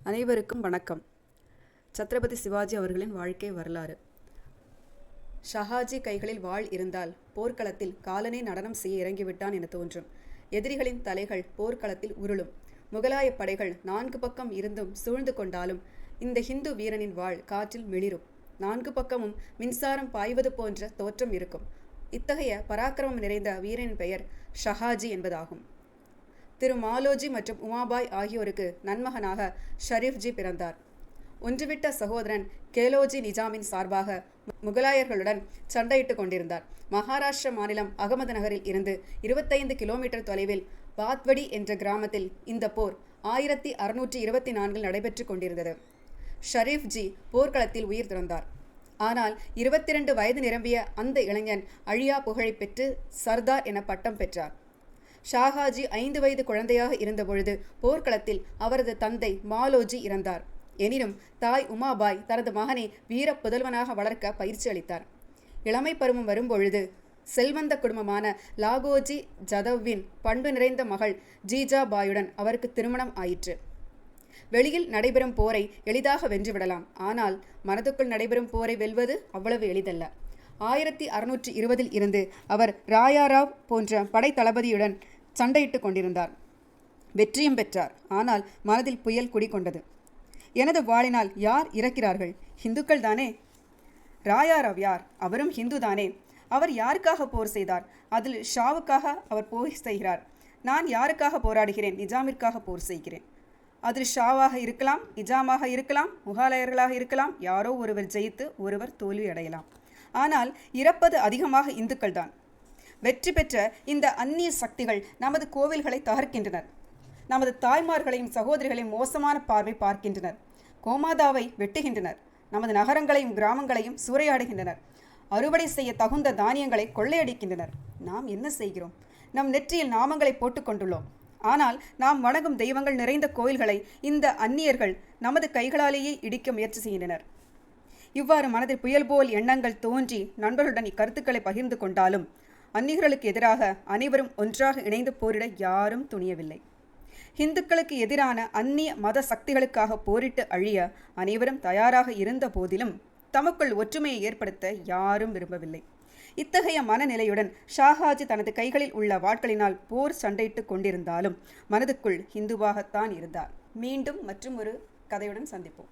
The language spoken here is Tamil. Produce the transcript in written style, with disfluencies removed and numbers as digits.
அனைவருக்கும் வணக்கம். சத்ரபதி சிவாஜி அவர்களின் வாழ்க்கை வரலாறு. ஷாஹாஜி கைகளில் வாள் இருந்தால் போர்க்களத்தில் காலனே நடனம் செய்ய இறங்கிவிட்டான் என தோன்றும். எதிரிகளின் தலைகள் போர்க்களத்தில் உருளும். முகலாய படைகள் 4 பக்கம் இருந்தும் சூழ்ந்து கொண்டாலும் இந்த ஹிந்து வீரனின் வாள் காற்றில் மிளிரும். 4 பக்கமும் மின்சாரம் பாய்வது போன்ற தோற்றம் இருக்கும். இத்தகைய பராக்கிரமம் நிறைந்த வீரனின் பெயர் ஷாஹாஜி என்பதாகும். திரு மாலோஜி மற்றும் உமாபாய் ஆகியோருக்கு நன்மகனாக ஷரீஃப்ஜி பிறந்தார். ஒன்றுவிட்ட சகோதரன் கேலோஜி நிஜாமின் சார்பாக முகலாயர்களுடன் சண்டையிட்டுக் கொண்டிருந்தார். மகாராஷ்டிர மாநிலம் அகமது நகரில் இருந்து 25 கிலோமீட்டர் தொலைவில் பாத்வடி என்ற கிராமத்தில் இந்த போர் 1624 நடைபெற்று கொண்டிருந்தது. ஷரீஃப்ஜி போர்க்களத்தில் உயிர் துறந்தார். ஆனால் 22 வயது நிரம்பிய அந்த இளைஞன் அழியா புகழை பெற்று சர்தார் என பட்டம் பெற்றார். ஷாஹாஜி 5 வயது குழந்தையாக இருந்தபொழுது போர்க்களத்தில் அவரது தந்தை மாலோஜி இறந்தார். எனினும் தாய் உமாபாய் தனது மகனை வீர புதல்வனாக வளர்க்க பயிற்சி அளித்தார். இளமை பருவம் வரும்பொழுது செல்வந்த குடும்பமான லாகோஜி ஜதவ்வின் பண்பு நிறைந்த மகள் ஜீஜாபாயுடன் அவருக்கு திருமணம் ஆயிற்று. வெளியில் நடைபெறும் போரை எளிதாக வென்றுவிடலாம், ஆனால் மனதுக்குள் நடைபெறும் போரை வெல்வது அவ்வளவு எளிதல்ல. 1620 இருந்து அவர் ராயாராவ் போன்ற படை தளபதியுடன் சண்டையிட்டுக் கொண்டிருந்தார். வெற்றியும் பெற்றார். ஆனால் மனதில் புயல் குடிகொண்டது. எனது வாளினால் யார் இறக்கிறார்கள்? இந்துக்கள் தானே. ராயாராவ் யார்? அவரும் ஹிந்து தானே. அவர் யாருக்காக போர் செய்தார்? அதில் ஷாவுக்காக அவர் போர் செய்கிறார். நான் யாருக்காக போராடுகிறேன்? நிஜாமிற்காக போர் செய்கிறேன். அதில் ஷாவாக இருக்கலாம், நிஜாமாக இருக்கலாம், முகலாயர்களாக இருக்கலாம். யாரோ ஒருவர் ஜெயித்து ஒருவர் தோல்வி அடையலாம். ஆனால் இறப்பது அதிகமாக இந்துக்கள் தான். வெற்றி பெற்ற இந்த அந்நிய சக்திகள் நமது கோவில்களை தகர்க்கின்றனர். நமது தாய்மார்களையும் சகோதரிகளையும் மோசமான பார்வை பார்க்கின்றனர். கோமாதாவை வெட்டுகின்றனர். நமது நகரங்களையும் கிராமங்களையும் சூறையாடுகின்றனர். அறுவடை செய்ய தகுந்த தானியங்களை கொள்ளையடிக்கின்றனர். நாம் என்ன செய்கிறோம்? நம் நெற்றியில் நாமங்களை போட்டுக்கொண்டுள்ளோம். ஆனால் நாம் வணங்கும் தெய்வங்கள் நிறைந்த கோயில்களை இந்த அந்நியர்கள் நமது கைகளாலேயே இடிக்க முயற்சி செய்கின்றனர். இவ்வாறு மனதில் புயல் போல் எண்ணங்கள் தோன்றி நண்பர்களுடன் இக்கருத்துக்களை பகிர்ந்து கொண்டாலும் அந்நியர்களுக்கு எதிராக அனைவரும் ஒன்றாக இணைந்து போரிட யாரும் துணியவில்லை. இந்துக்களுக்கு எதிரான அந்நிய மத சக்திகளுக்காக போரிட்டு அழிய அனைவரும் தயாராக இருந்த போதிலும் தமக்குள் ஒற்றுமையை ஏற்படுத்த யாரும் விரும்பவில்லை. இத்தகைய மனநிலையுடன் ஷாஹாஜி தனது கைகளில் உள்ள வாட்களினால் போர் சண்டையிட்டுக் கொண்டிருந்தாலும் மனதுக்குள் இந்துவாகத்தான் இருந்தார். மீண்டும் மற்றும் ஒரு கதையுடன் சந்திப்போம்.